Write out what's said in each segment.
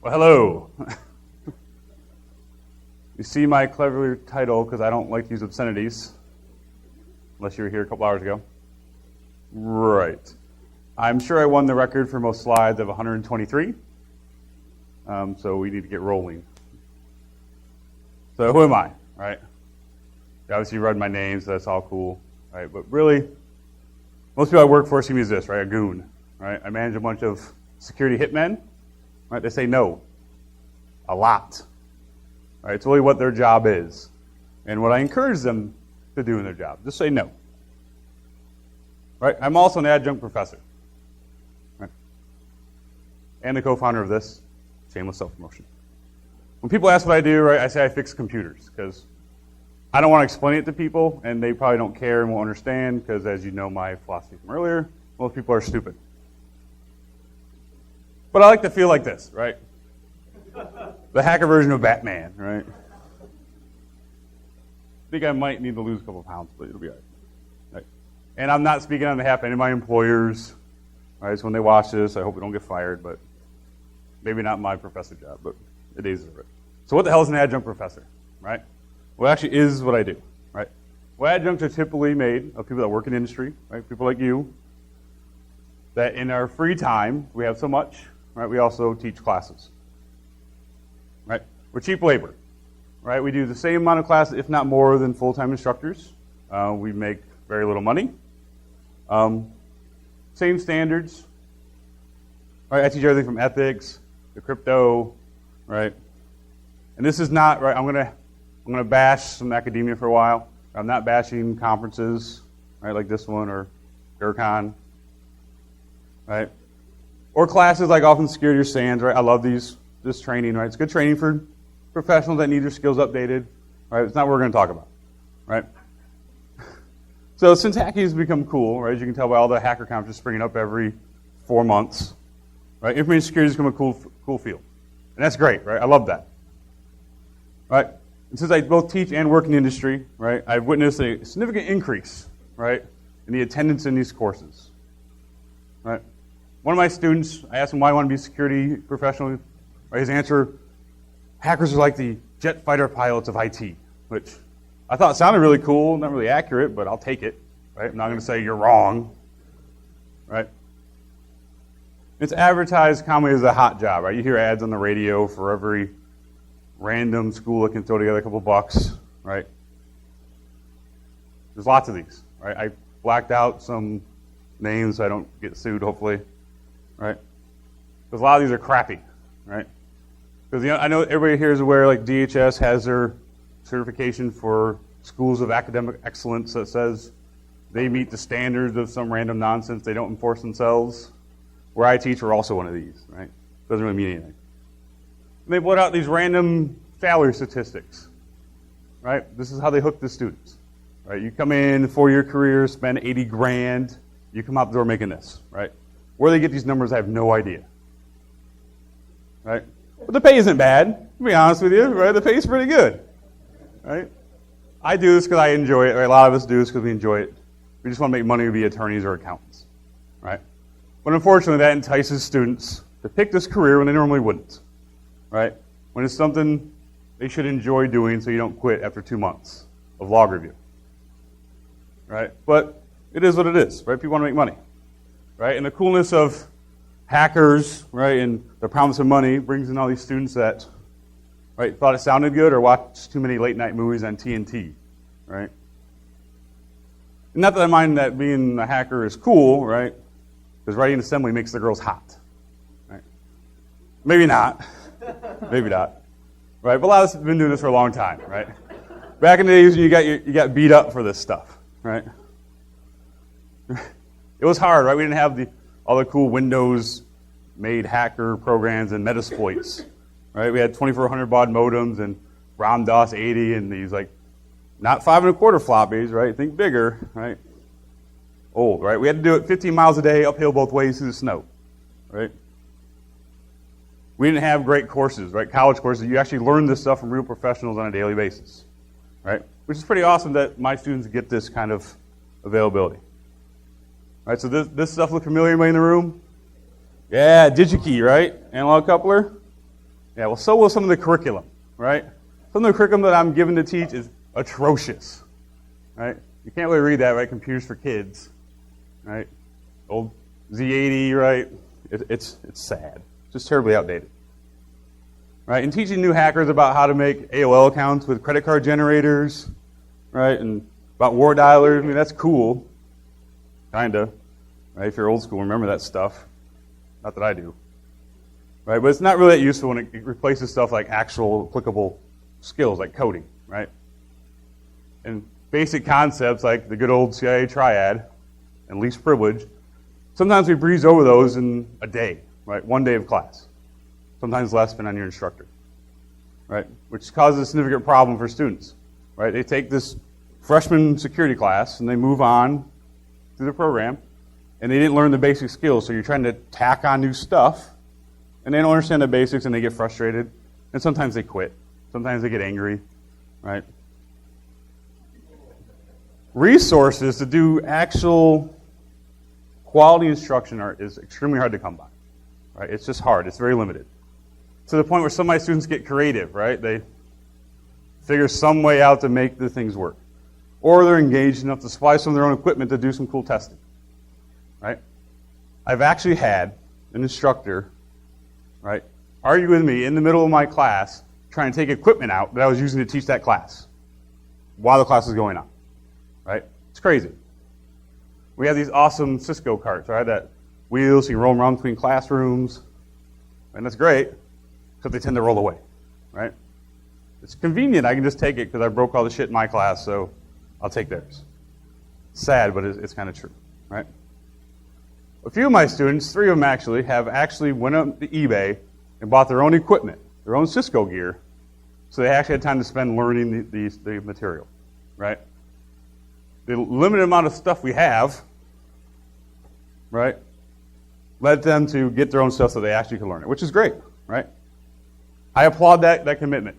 Well, hello. You see my clever title because I don't like to use obscenities, unless you were here a couple hours ago. Right. I'm sure I won the record for most slides of 123, so we need to get rolling. So who am I, right? You obviously read my name, so that's all cool, right? But really, most people I work for see me as this, right? A goon, right? I manage a bunch of security hitmen, right? They say no a lot, right? It's really what their job is and what I encourage them to do in their job. Just say no, right? I'm also an adjunct professor, right? And the co-founder of this, shameless self-promotion. When people ask what I do, right, I say I fix computers because I don't want to explain it to people, and they probably don't care and won't understand because, as you know my philosophy from earlier, most people are stupid. But I like to feel like this, right? The hacker version of Batman, right? I think I might need to lose a couple pounds, but it'll be all right. And I'm not speaking on behalf of any of my employers, right? So when they watch this, I hope we don't get fired, but maybe not my professor job, but it is it. So what the hell is an adjunct professor, right? Well, it actually is what I do, right? Well, adjuncts are typically made of people that work in industry, right? People like you, that in our free time, we have so much, right? We also teach classes, right? We're cheap labor, right? We do the same amount of classes, if not more, than full-time instructors. We make very little money. Same standards, right? I teach everything from ethics to crypto, right? And this is not, right, I'm gonna bash some academia for a while. I'm not bashing conferences, right, like this one or GERCON, right? Or classes like Often Security or SANS, right? I love this training, right? It's good training for professionals that need their skills updated, right? It's not what we're gonna talk about, right? So since hacking has become cool, right, as you can tell by all the hacker conferences springing up every 4 months, right? Information security has become a cool field. And that's great, right? I love that, right? And since I both teach and work in the industry, right, I've witnessed a significant increase, right, in the attendance in these courses, right? One of my students, I asked him why I want to be a security professional. Right, his answer, hackers are like the jet fighter pilots of IT, which I thought sounded really cool, not really accurate, but I'll take it, right? I'm not going to say you're wrong, right? It's advertised commonly as a hot job, right? You hear ads on the radio for every random school that can throw together a couple bucks, right? There's lots of these, right? I blacked out some names so I don't get sued, hopefully, right? Because a lot of these are crappy, right? Because I know everybody here is aware, like DHS has their certification for schools of academic excellence that says they meet the standards of some random nonsense they don't enforce themselves. Where I teach, we're also one of these, right? Doesn't really mean anything. And they put out these random salary statistics, right? This is how they hook the students, right? You come in, 4-year career, spend 80 grand, you come out the door making this, right? Where they get these numbers, I have no idea, right? But the pay isn't bad, to be honest with you, right? The pay's pretty good, right? I do this because I enjoy it, right? A lot of us do this because we enjoy it. We just want to make money to be attorneys or accountants, right? But unfortunately, that entices students to pick this career when they normally wouldn't, right? When it's something they should enjoy doing so you don't quit after 2 months of log review, right? But it is what it is, right? People want to make money, right? And the coolness of hackers, right, and the promise of money brings in all these students that, right, thought it sounded good or watched too many late-night movies on TNT, right? And not that I mind that being a hacker is cool, right? Because writing assembly makes the girls hot, right? Maybe not. Maybe not. Right? But a lot of us have been doing this for a long time, right? Back in the days when you got beat up for this stuff, right? It was hard, right? We didn't have all the cool Windows-made hacker programs and Metasploits, right? We had 2400 baud modems and ROM DOS 80 and these not 5 1/4 floppies, right? Think bigger, right? Old, right? We had to do it 15 miles a day, uphill both ways through the snow, right? We didn't have great courses, right? College courses. You actually learn this stuff from real professionals on a daily basis, right? Which is pretty awesome that my students get this kind of availability. Right, so this stuff look familiar, anybody in the room? Yeah, DigiKey, right? Analog coupler. Yeah, well, so will some of the curriculum, right? Some of the curriculum that I'm given to teach is atrocious, right? You can't really read that, right? Computers for Kids, right? Old Z80, right? It's sad. Just terribly outdated, right? And teaching new hackers about how to make AOL accounts with credit card generators, right? And about war dialers, I mean, that's cool, kind of, right? If you're old school, remember that stuff. Not that I do, right? But it's not really that useful when it replaces stuff like actual applicable skills, like coding, right? And basic concepts like the good old CIA triad and least privilege, sometimes we breeze over those in a day, right? One day of class. Sometimes less, depending on your instructor, right? Which causes a significant problem for students, right? They take this freshman security class and they move on through the program and they didn't learn the basic skills, so you're trying to tack on new stuff and they don't understand the basics and they get frustrated and sometimes they quit. Sometimes they get angry, right? Resources to do actual quality instruction is extremely hard to come by, right? It's just hard. It's very limited. To the point where some of my students get creative, right? They figure some way out to make the things work. Or they're engaged enough to supply some of their own equipment to do some cool testing, right? I've actually had an instructor, right, argue with me in the middle of my class trying to take equipment out that I was using to teach that class while the class was going on, right? It's crazy. We have these awesome Cisco carts, right, that wheels, you roll them around between classrooms, and that's great because they tend to roll away, right? It's convenient. I can just take it because I broke all the shit in my class, so I'll take theirs. Sad, but it's kind of true, right? A few of my students, 3 of them actually, have actually went up to eBay and bought their own equipment, their own Cisco gear, so they actually had time to spend learning the material, right? The limited amount of stuff we have, right, led them to get their own stuff so they actually could learn it, which is great, right? I applaud that commitment.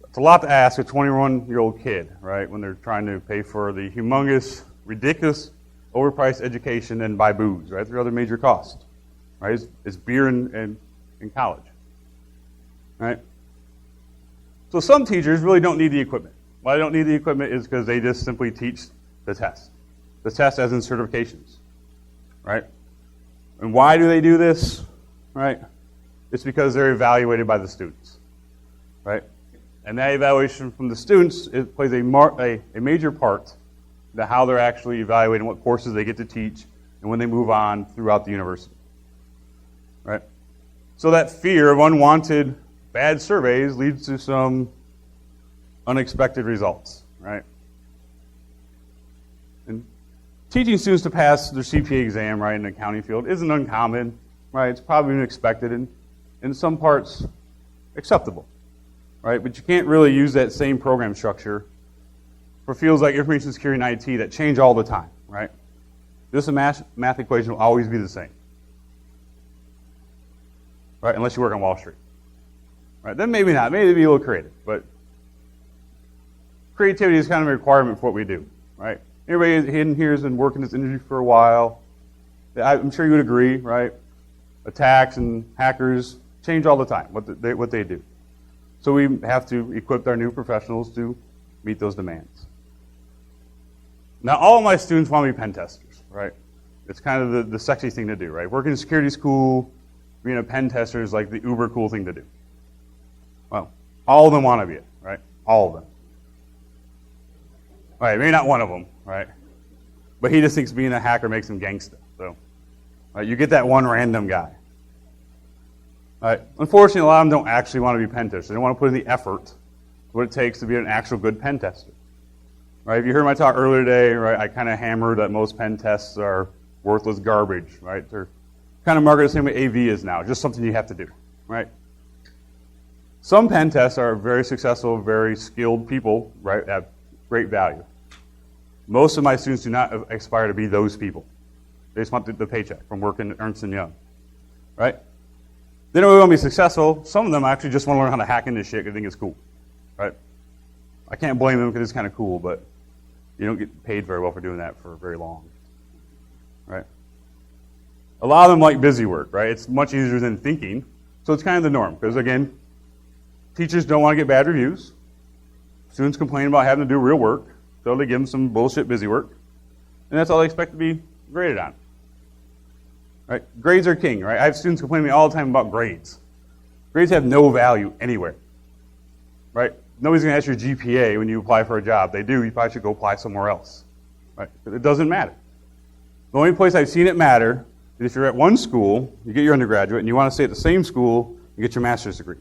It's a lot to ask a 21-year-old kid, right, when they're trying to pay for the humongous, ridiculous, overpriced education and buy booze, right? There are other major costs, right? It's beer in college, right? So some teachers really don't need the equipment. Why they don't need the equipment is because they just simply teach the test. The test as in certifications, right? And why do they do this, right? It's because they're evaluated by the students, right? And that evaluation from the students, it plays a major part to how they're actually evaluating what courses they get to teach and when they move on throughout the university, right? So that fear of unwanted bad surveys leads to some unexpected results, right? And teaching students to pass their CPA exam, right, in the accounting field isn't uncommon, right? It's probably expected and in some parts acceptable, right? But you can't really use that same program structure for fields like information security and IT that change all the time, right? This math equation will always be the same, right? Unless you work on Wall Street, right? Then maybe not. Maybe be a little creative, but creativity is kind of a requirement for what we do, right? Everybody in here has been working in this industry for a while. I'm sure you would agree, right? Attacks and hackers change all the time, what they do. So we have to equip our new professionals to meet those demands. Now, all of my students want to be pen testers, right? It's kind of the sexy thing to do, right? Working in security school, being a pen tester is like the uber cool thing to do. Well, all of them want to be it, right? All of them. All right, maybe not one of them, right? But he just thinks being a hacker makes him gangsta. So, right, you get that one random guy. All right. Unfortunately, a lot of them don't actually want to be pen testers. They don't want to put in the effort, what it takes to be an actual good pen tester. Right? If you heard my talk earlier today, right, I kind of hammered that most pen tests are worthless garbage, right? They're kind of marketed the same way AV is now, just something you have to do, right? Some pen tests are very successful, very skilled people, right, at great value. Most of my students do not aspire to be those people. They just want the paycheck from working at Ernst & Young, right? They don't really want to be successful. Some of them actually just want to learn how to hack into shit because they think it's cool, right? I can't blame them because it's kind of cool, but you don't get paid very well for doing that for very long, right? A lot of them like busy work, right? It's much easier than thinking, So it's kind of the norm, because again, teachers don't want to get bad reviews. Students complain about having to do real work, so they give them some bullshit busy work. And that's all they expect to be graded on. Right? Grades are king, right? I have students complaining to me all the time about grades. Grades have no value anywhere. Right? Nobody's going to ask your GPA when you apply for a job. They do, you probably should go apply somewhere else. Right? It doesn't matter. The only place I've seen it matter is if you're at one school, you get your undergraduate, and you want to stay at the same school, you get your master's degree.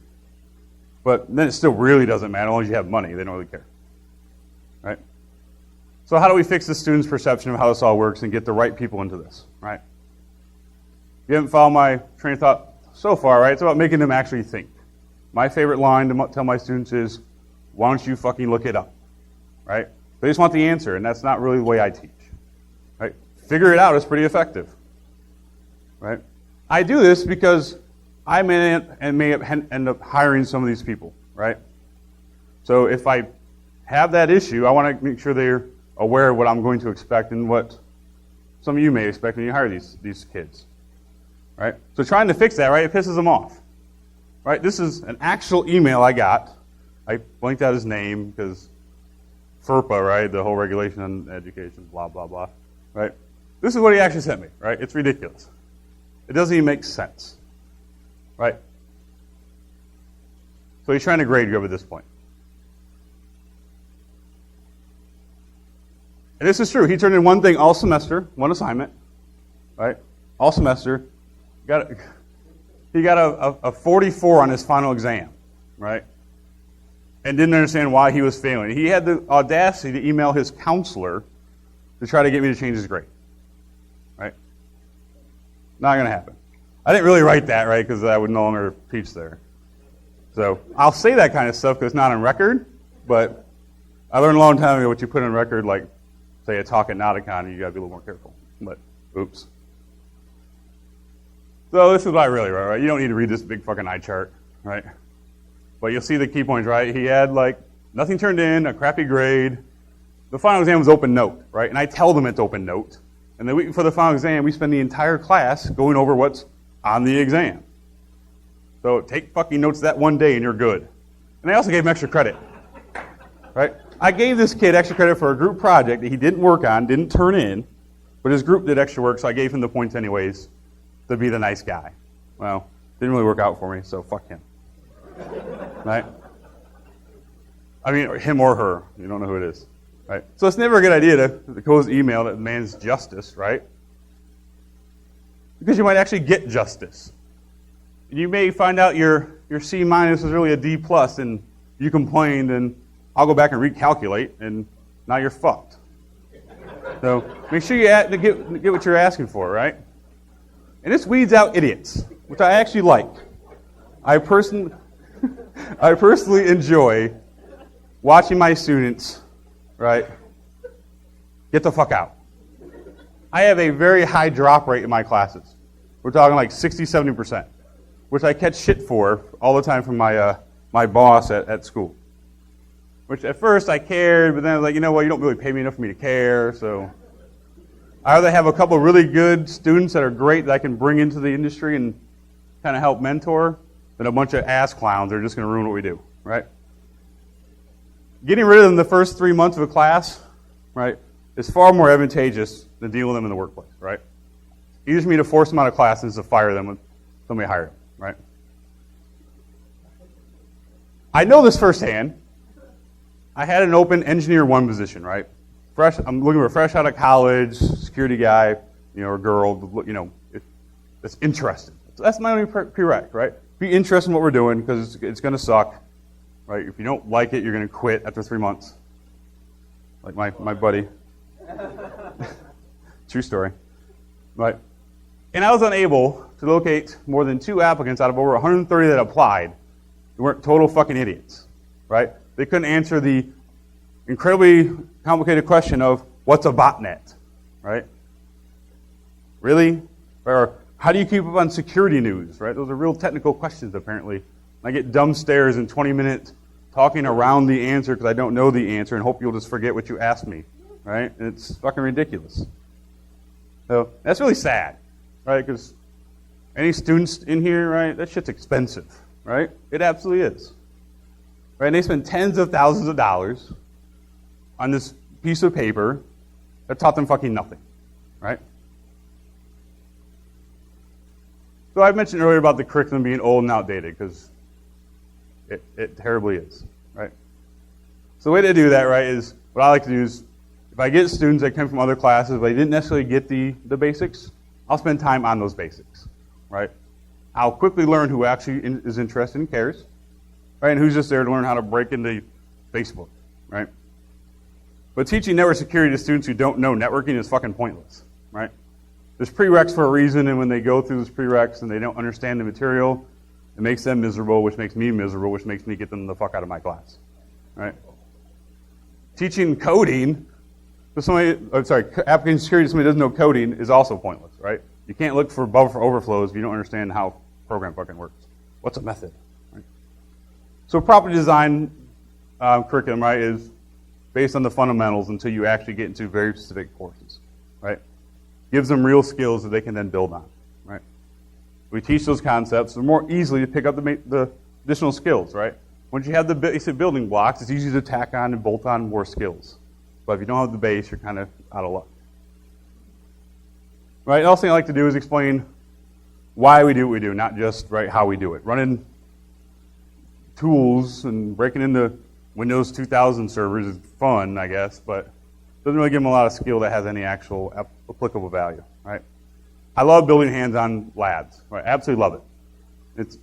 But then it still really doesn't matter as long as you have money. They don't really care. Right? So how do we fix the students' perception of how this all works and get the right people into this? Right? You haven't followed my train of thought so far, right? It's about making them actually think. My favorite line to tell my students is, why don't you fucking look it up? Right? They just want the answer, and that's not really the way I teach. Right? Figure it out is pretty effective. Right? I do this because I may end up hiring some of these people, right? So if I have that issue, I want to make sure they're aware of what I'm going to expect and what some of you may expect when you hire these kids, right? So trying to fix that, right, it pisses them off, right? This is an actual email I got. I blanked out his name because FERPA, right, the whole regulation on education, blah, blah, blah, right? This is what he actually sent me, right? It's ridiculous. It doesn't even make sense. Right? So he's trying to grade you up at this point. And this is true. He turned in one thing all semester, one assignment, right? All semester. He got a 44 on his final exam, right? And didn't understand why he was failing. He had the audacity to email his counselor to try to get me to change his grade, right? Not going to happen. I didn't really write that, right, because I would no longer teach there. So I'll say that kind of stuff because it's not on record, but I learned a long time ago what you put on record, like, say, a talk at NOTACON, you got to be a little more careful. But, oops. So this is what I really wrote, right? You don't need to read this big fucking eye chart, right? But you'll see the key points, right? He had, like, nothing turned in, a crappy grade. The final exam was open note, right? And I tell them it's open note. And the week before the final exam, we spend the entire class going over what's on the exam. So take fucking notes that one day and you're good. And I also gave him extra credit. Right? I gave this kid extra credit for a group project that he didn't work on, didn't turn in, but his group did extra work, so I gave him the points anyways to be the nice guy. Well, didn't really work out for me, so fuck him. Right? I mean, him or her. You don't know who it is. Right? So it's never a good idea to close email that demands justice, right? Because you might actually get justice. You may find out your C minus was really a D plus, and you complained, and I'll go back and recalculate, and now you're fucked. So make sure you get what you're asking for, right? And this weeds out idiots, which I actually like. I personally enjoy watching my students, right, get the fuck out. I have a very high drop rate in my classes. We're talking like 60, 70%, which I catch shit for all the time from my boss at school. Which at first I cared, but then I was like, you know what, you don't really pay me enough for me to care, so I rather have a couple of really good students that are great that I can bring into the industry and kind of help mentor than a bunch of ass clowns that are just going to ruin what we do, right? Getting rid of them the first 3 months of a class, right, is far more advantageous than dealing with them in the workplace, right? Easier for me to force them out of class than to fire them when somebody hired them, right? I know this firsthand. I had an open engineer 1 position, right? I'm looking for fresh out of college, security guy, or girl, that's interested. So that's my only prereq, right? Be interested in what we're doing because it's going to suck, right? If you don't like it, you're going to quit after 3 months. Like my buddy. True story. Right? And I was unable to locate more than 2 applicants out of over 130 that applied. They weren't total fucking idiots, right? They couldn't answer the incredibly complicated question of what's a botnet, right? Really? Or how do you keep up on security news, right? Those are real technical questions, apparently. I get dumb stares in 20 minutes talking around the answer because I don't know the answer and hope you'll just forget what you asked me, right? And it's fucking ridiculous. So that's really sad, right? Because Any students in here, right? That shit's expensive, right? It absolutely is. Right? And they spend tens of thousands of dollars on this piece of paper that taught them fucking nothing, right? So I mentioned earlier about the curriculum being old and outdated, because it terribly is, right? So the way to do that, right, is what I like to do is, if I get students that come from other classes, but they didn't necessarily get the basics, I'll spend time on those basics, right? I'll quickly learn who actually is interested and cares, right, and who's just there to learn how to break into Facebook, right? But teaching network security to students who don't know networking is fucking pointless, right? There's prereqs for a reason, and when they go through those prereqs and they don't understand the material, it makes them miserable, which makes me miserable, which makes me get them the fuck out of my class, right? Teaching coding to somebody, application security to somebody who doesn't know coding is also pointless, right? You can't look for buffer overflows if you don't understand how program fucking works. What's a method, right? So proper design curriculum, right, is based on the fundamentals until you actually get into very specific courses, right? Gives them real skills that they can then build on, right? We teach those concepts, they're more easily to pick up the additional skills, right? Once you have the basic building blocks, it's easy to tack on and bolt on more skills. But if you don't have the base, you're kind of out of luck. Right? The other thing I like to do is explain why we do what we do, not just right how we do it. Running tools and breaking into Windows 2000 servers is fun, I guess, but doesn't really give them a lot of skill that has any actual applicable value, right? I love building hands-on labs, right? Absolutely love it.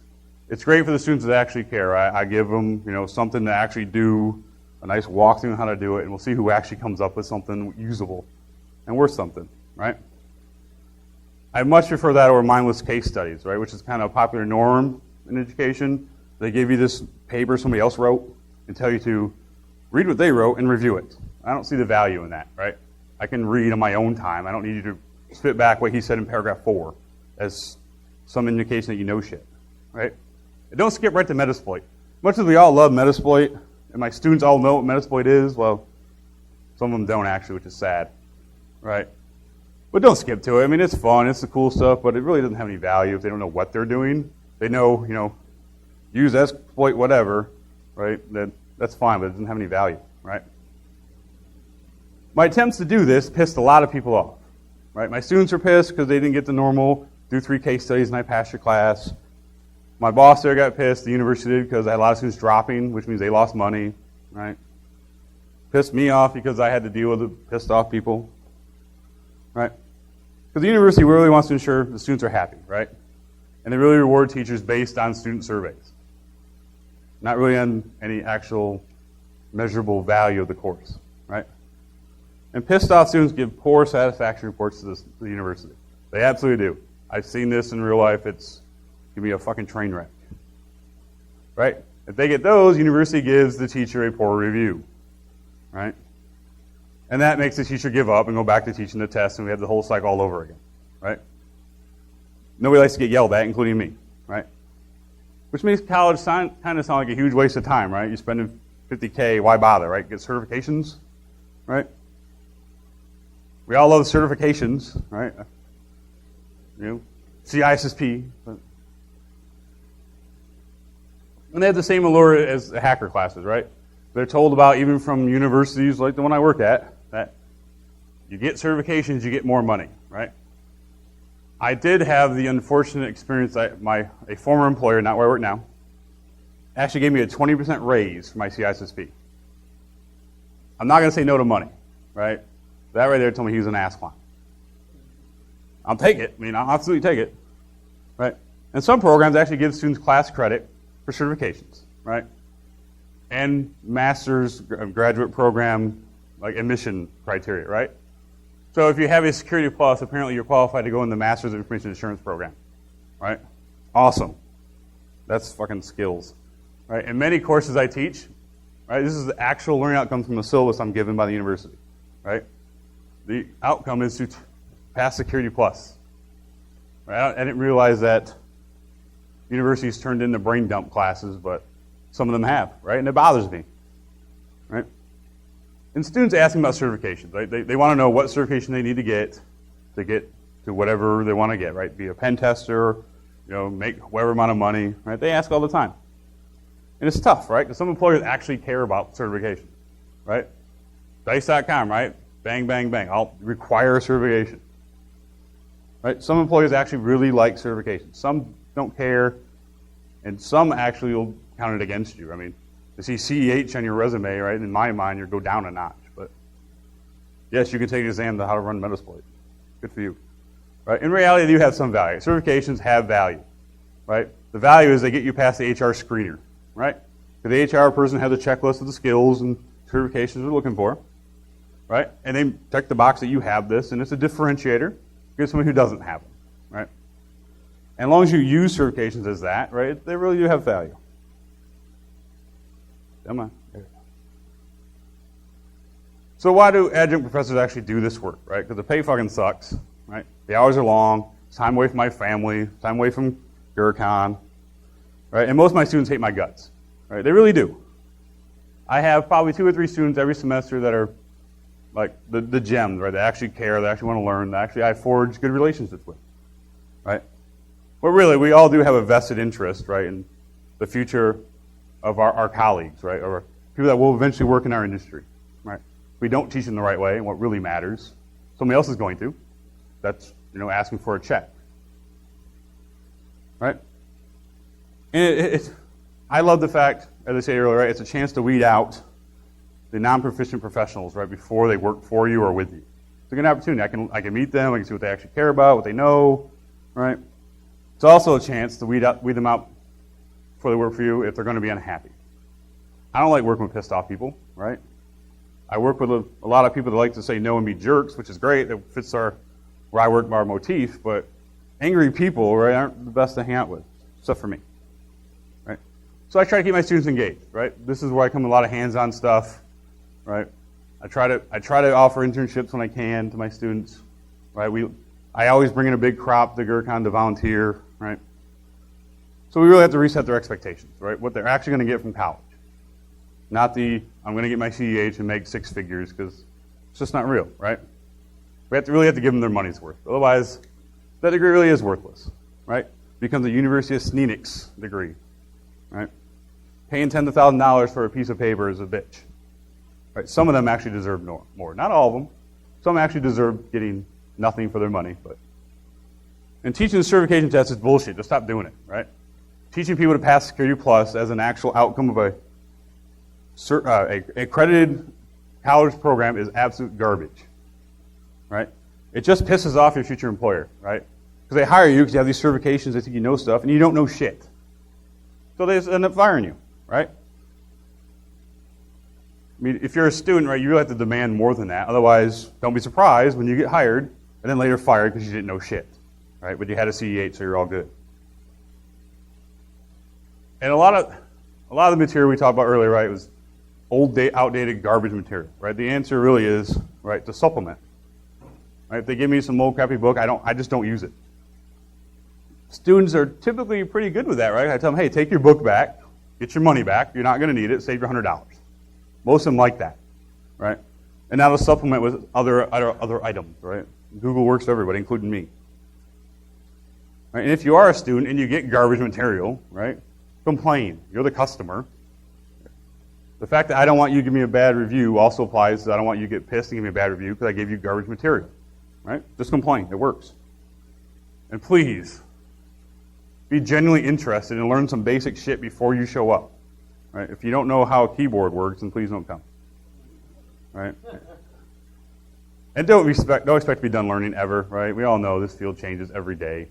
It's great for the students that actually care, right? I give them, something to actually do, a nice walkthrough on how to do it, and we'll see who actually comes up with something usable and worth something, right? I much prefer that over mindless case studies, right? Which is kind of a popular norm in education. They give you this paper somebody else wrote and tell you to read what they wrote and review it. I don't see the value in that, right? I can read on my own time. I don't need you to spit back what he said in paragraph 4 as some indication that you know shit, right? And don't skip right to Metasploit. Much as we all love Metasploit, and my students all know what Metasploit is, well, some of them don't actually, which is sad, right? But don't skip to it. I mean, it's fun, it's the cool stuff, but it really doesn't have any value if they don't know what they're doing. They know, use exploit whatever, right? That's fine, but it doesn't have any value, right? My attempts to do this pissed a lot of people off, right? My students were pissed because they didn't get the normal, do 3 case studies and I passed your class. My boss there got pissed, the university did, because I had a lot of students dropping, which means they lost money, right? Pissed me off because I had to deal with the pissed off people, right? Because the university really wants to ensure the students are happy, right? And they really reward teachers based on student surveys, not really on any actual measurable value of the course, right? And pissed off students give poor satisfaction reports to the university. They absolutely do. I've seen this in real life. It can be a fucking train wreck, right? If they get those, university gives the teacher a poor review, right? And that makes the teacher give up and go back to teaching the test, and we have the whole cycle all over again, right? Nobody likes to get yelled at, including me, right? Which makes college kind of sound like a huge waste of time, right? You're spending $50K, why bother, right? Get certifications, right? We all love certifications, right? CISSP. But and they have the same allure as the hacker classes, right? They're told about, even from universities like the one I work at, that you get certifications, you get more money, right? I did have the unfortunate experience that a former employer, not where I work now, actually gave me a 20% raise for my CISSP. I'm not going to say no to money, right? That right there told me he was an ass clown. I'll take it. I mean, I'll absolutely take it, right? And some programs actually give students class credit for certifications, right? And master's graduate program, like admission criteria, right? So if you have a Security Plus, apparently you're qualified to go in the Master's of Information Assurance program, right? Awesome. That's fucking skills, right? In many courses I teach, right, this is the actual learning outcome from the syllabus I'm given by the university, right? The outcome is to pass Security Plus, right? I didn't realize that universities turned into brain dump classes, but some of them have, right? And it bothers me, right? And students asking about certifications, right? They want to know what certification they need to get to whatever they want to get, right? Be a pen tester, make whatever amount of money, right? They ask all the time. And it's tough, right? Because some employers actually care about certification, right? Dice.com, right? Bang, bang, bang. I'll require a certification. Right? Some employers actually really like certification. Some don't care, and some actually will count it against you. I mean, to see CEH on your resume, right? In my mind, you go down a notch. But yes, you can take an exam to how to run Metasploit. Good for you. Right? In reality, they do have some value. Certifications have value. Right? The value is they get you past the HR screener. Right? The HR person has a checklist of the skills and certifications they're looking for. Right? And they check the box that you have this, and it's a differentiator against someone who doesn't have them. Right? And as long as you use certifications as that, right, they really do have value. Come on. So why do adjunct professors actually do this work, right? Because the pay fucking sucks, right? The hours are long. It's time away from my family. Time away from GurCon, right? And most of my students hate my guts, right? They really do. I have probably 2 or 3 students every semester that are like the gems, right? They actually care. They actually want to learn. That actually I forge good relationships with, right? But really, we all do have a vested interest, right, in the future of our colleagues, right, or people that will eventually work in our industry, right? If we don't teach them the right way and what really matters, somebody else is going to. That's, asking for a check, right? And I love the fact, as I said earlier, right, it's a chance to weed out the non-proficient professionals, right, before they work for you or with you. It's a good opportunity. I can meet them. I can see what they actually care about, what they know, right? It's also a chance to weed them out before they work for you if they're going to be unhappy. I don't like working with pissed off people, right? I work with a lot of people that like to say no and be jerks, which is great. That fits where I work our motif, but angry people, right, aren't the best to hang out with, except for me, right? So I try to keep my students engaged, right? This is where I come with a lot of hands-on stuff, right? I try to offer internships when I can to my students, right? I always bring in a big crop to GurCon to volunteer, right? So we really have to reset their expectations, right? What they're actually going to get from college. Not I'm going to get my CEH and make 6 figures, because it's just not real, right? We really have to give them their money's worth. Otherwise, that degree really is worthless, right? It becomes a University of Sneenics degree, right? Paying $10,000 to $1,000 for a piece of paper is a bitch, right? Some of them actually deserve more. Not all of them. Some actually deserve getting nothing for their money, but. And teaching the certification test is bullshit. Just stop doing it, right? Teaching people to pass Security Plus as an actual outcome of a accredited college program is absolute garbage, right? It just pisses off your future employer, right? Because they hire you because you have these certifications, they think you know stuff, and you don't know shit. So they just end up firing you, right? I mean, if you're a student, right, you really have to demand more than that. Otherwise, don't be surprised when you get hired and then later fired because you didn't know shit, right? But you had a CE8, so you're all good. And a lot of the material we talked about earlier, right, was outdated garbage material, right? The answer really is, right, to supplement. Right? If they give me some old crappy book, I just don't use it. Students are typically pretty good with that, right? I tell them, hey, take your book back, get your money back. You're not going to need it. Save your $100. Most of them like that, right? And now to supplement with other items, right? Google works for everybody, including me. Right? And if you are a student and you get garbage material, right, complain. You're the customer. The fact that I don't want you to give me a bad review also applies to I don't want you to get pissed and give me a bad review because I gave you garbage material, right? Just complain. It works. And please, be genuinely interested and learn some basic shit before you show up, right? If you don't know how a keyboard works, then please don't come, right? And don't expect to be done learning ever, right? We all know this field changes every day,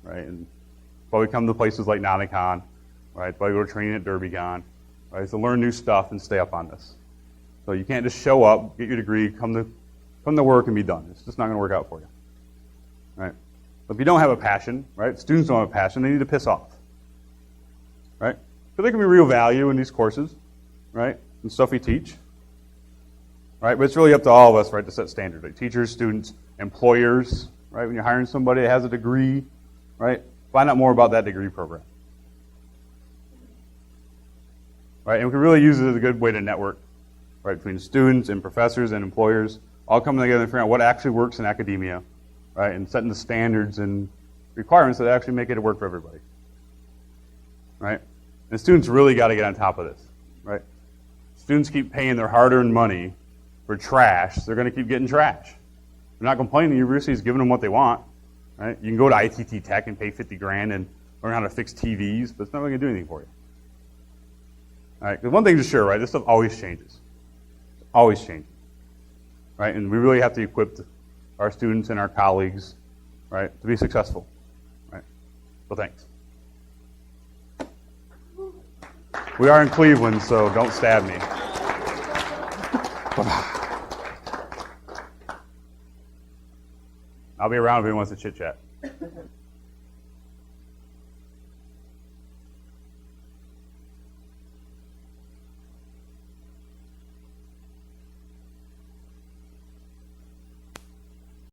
right? And but we come to places like NOTACON, right? But we go to training at DerbyCon. Right, so learn new stuff and stay up on this. So you can't just show up, get your degree, come to work and be done. It's just not going to work out for you. Right? But if you don't have a passion, right? Students don't have a passion, they need to piss off. Right? So there can be real value in these courses, right? And stuff we teach. Right? But it's really up to all of us, right, to set standards. Like teachers, students, employers, right? When you're hiring somebody that has a degree, right? Find out more about that degree program. Right, and we can really use it as a good way to network, right, between students and professors and employers, all coming together and figuring out what actually works in academia, right, and setting the standards and requirements that actually make it work for everybody, right? And students really got to get on top of this, right? Students keep paying their hard-earned money for trash. They're going to keep getting trash. They're not complaining. The university is giving them what they want, right? You can go to ITT Tech and pay 50 grand and learn how to fix TVs, but it's not really going to do anything for you. All right? Because one thing's for sure, right? This stuff always changes. Always changes, right? And we really have to equip our students and our colleagues, right, to be successful, right? So thanks. We are in Cleveland, so don't stab me. I'll be around if anyone wants to chit-chat.